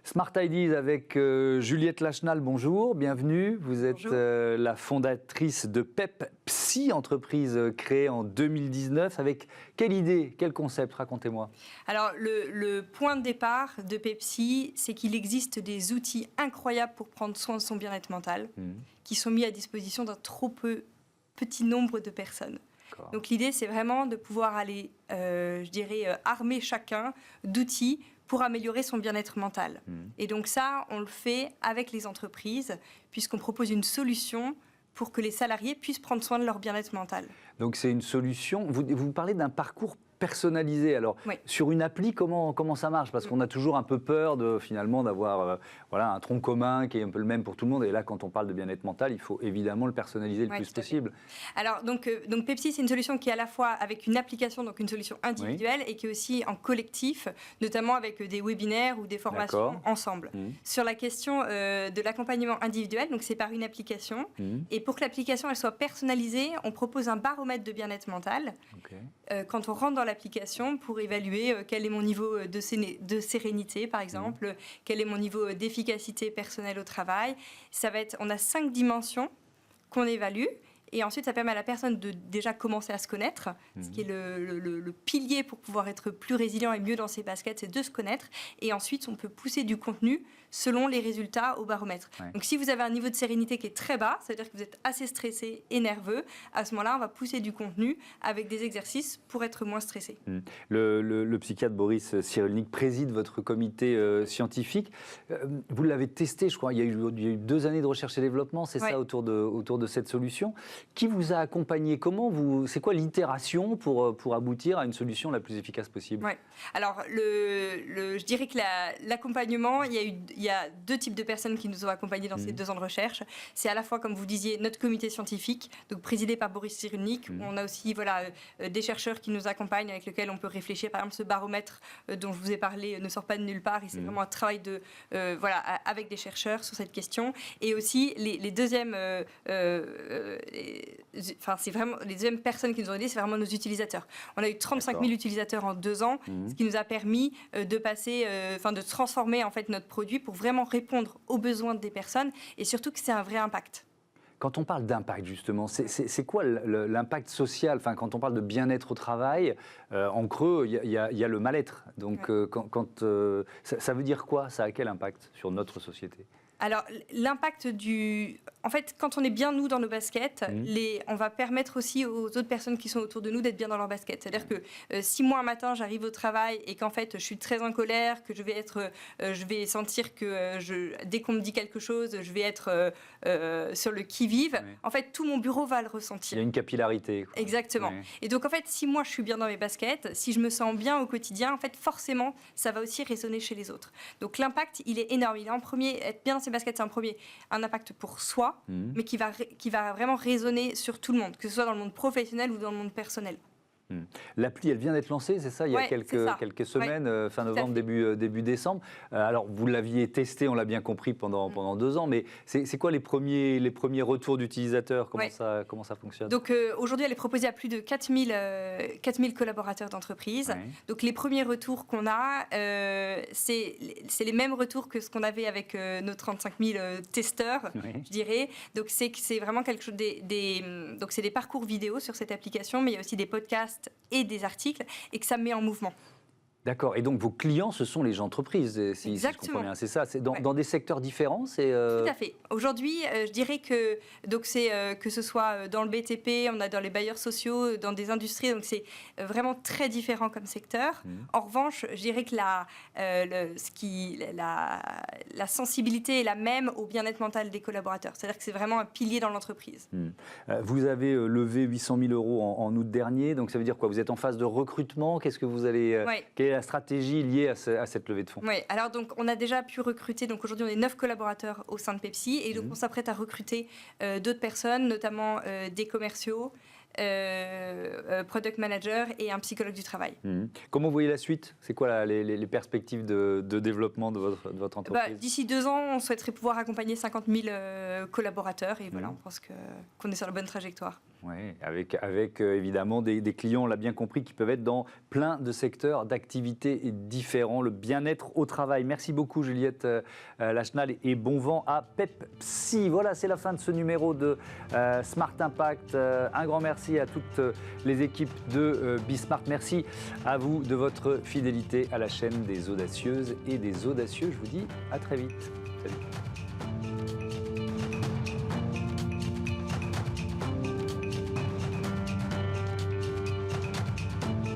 Smart Ideas avec Juliette Lachenal, bonjour, bienvenue. Vous êtes la fondatrice de Pepsi, entreprise créée en 2019. Avec quelle idée, quel concept? Racontez-moi. Alors, le point de départ de Pepsi, c'est qu'il existe des outils incroyables pour prendre soin de son bien-être mental, qui sont mis à disposition d'un trop petit nombre de personnes. Donc l'idée, c'est vraiment de pouvoir aller, armer chacun d'outils pour améliorer son bien-être mental. Et donc ça, on le fait avec les entreprises, puisqu'on propose une solution pour que les salariés puissent prendre soin de leur bien-être mental. Donc c'est une solution, vous parlez d'un parcours personnalisé. Alors, oui. Sur une appli, comment ça marche? Parce qu'on a toujours un peu peur finalement d'avoir un tronc commun qui est un peu le même pour tout le monde. Et là, quand on parle de bien-être mental, il faut évidemment le personnaliser le plus possible. Alors, donc Pepsi, c'est une solution qui est à la fois avec une application, donc une solution individuelle, et qui est aussi en collectif, notamment avec des webinaires ou des formations ensemble. Sur la question de l'accompagnement individuel, donc c'est par une application. Et pour que l'application elle soit personnalisée, on propose un baromètre de bien-être mental. Quand on rentre dans l'application pour évaluer quel est mon niveau de sérénité, par exemple, quel est mon niveau d'efficacité personnelle au travail. On a 5 dimensions qu'on évalue. Et ensuite, ça permet à la personne de déjà commencer à se connaître, ce qui est le pilier pour pouvoir être plus résilient et mieux dans ses baskets, c'est de se connaître. Et ensuite, on peut pousser du contenu selon les résultats au baromètre. Donc, si vous avez un niveau de sérénité qui est très bas, ça veut dire que vous êtes assez stressé et nerveux. À ce moment-là, on va pousser du contenu avec des exercices pour être moins stressé. Le psychiatre Boris Cyrulnik préside votre comité scientifique. Vous l'avez testé, je crois. Il y a eu 2 années de recherche et développement, c'est ça, autour de cette solution. Qui vous a accompagné? C'est quoi l'itération pour aboutir à une solution la plus efficace possible? Alors, je dirais que l'accompagnement, il y a 2 types de personnes qui nous ont accompagnés dans ces 2 ans de recherche. C'est à la fois, comme vous disiez, notre comité scientifique, donc présidé par Boris Cyrulnik. On a aussi des chercheurs qui nous accompagnent, avec lesquels on peut réfléchir. Par exemple, ce baromètre dont je vous ai parlé ne sort pas de nulle part. Et c'est vraiment un travail avec des chercheurs sur cette question. Et aussi, les deuxièmes personnes qui nous ont aidés, c'est vraiment nos utilisateurs. On a eu 35 000 utilisateurs en 2 ans, ce qui nous a permis de transformer en fait notre produit pour vraiment répondre aux besoins des personnes et surtout que c'est un vrai impact. Quand on parle d'impact, justement, c'est quoi l'impact social? Enfin, quand on parle de bien-être au travail, en creux, il y a le mal-être. Donc, ça veut dire quoi? Ça a quel impact sur notre société? Alors, l'impact En fait, quand on est bien, nous, dans nos baskets, on va permettre aussi aux autres personnes qui sont autour de nous d'être bien dans leurs baskets. C'est-à-dire que si moi, un matin, j'arrive au travail et qu'en fait, je suis très en colère, que je vais sentir que dès qu'on me dit quelque chose, je vais être sur le qui-vive, en fait, tout mon bureau va le ressentir. Il y a une capillarité. Exactement. Et donc, en fait, si moi, je suis bien dans mes baskets, si je me sens bien au quotidien, en fait, forcément, ça va aussi résonner chez les autres. Donc, l'impact, il est énorme. Il est en premier, être bien dans ses baskets, c'est un impact pour soi, mais qui va vraiment résonner sur tout le monde, que ce soit dans le monde professionnel ou dans le monde personnel. L'appli, elle vient d'être lancée, c'est ça? Il y a quelques semaines, fin novembre, début décembre. Alors, vous l'aviez testé, on l'a bien compris, pendant 2 ans, mais c'est quoi les premiers retours d'utilisateurs? Comment ça fonctionne? Donc, aujourd'hui, elle est proposée à plus de 4000 collaborateurs d'entreprise. Donc, les premiers retours qu'on a, c'est les mêmes retours que ce qu'on avait avec nos 35 000 testeurs, je dirais. Donc, c'est vraiment quelque chose donc, c'est des parcours vidéo sur cette application, mais il y a aussi des podcasts et des articles, et que ça me met en mouvement. D'accord. Et donc, vos clients, ce sont les entreprises, si je comprends bien. C'est ça? C'est dans des secteurs différents? Tout à fait. Aujourd'hui, je dirais que ce soit dans le BTP, on a dans les bailleurs sociaux, dans des industries, donc c'est vraiment très différent comme secteur. En revanche, je dirais que la sensibilité est la même au bien-être mental des collaborateurs. C'est-à-dire que c'est vraiment un pilier dans l'entreprise. Vous avez levé 800 000 € en août dernier, donc ça veut dire quoi? Vous êtes en phase de recrutement? Qu'est-ce que vous allez... Quelle est la stratégie liée à cette levée de fonds? Oui, alors donc on a déjà pu recruter, donc aujourd'hui on est 9 collaborateurs au sein de Pepsi, et donc on s'apprête à recruter d'autres personnes, notamment des commerciaux, product manager et un psychologue du travail. Comment vous voyez la suite? C'est quoi les perspectives de développement de votre entreprise? D'ici 2 ans, on souhaiterait pouvoir accompagner 50 000 collaborateurs, et voilà, on pense qu'on est sur la bonne trajectoire. Oui, avec évidemment des clients, on l'a bien compris, qui peuvent être dans plein de secteurs d'activité différents. Le bien-être au travail. Merci beaucoup Juliette Lachenal et bon vent à Pepsi. Voilà, c'est la fin de ce numéro de Smart Impact. Un grand merci à toutes les équipes de Bismart. Merci à vous de votre fidélité à la chaîne des audacieuses et des audacieux. Je vous dis à très vite. Salut.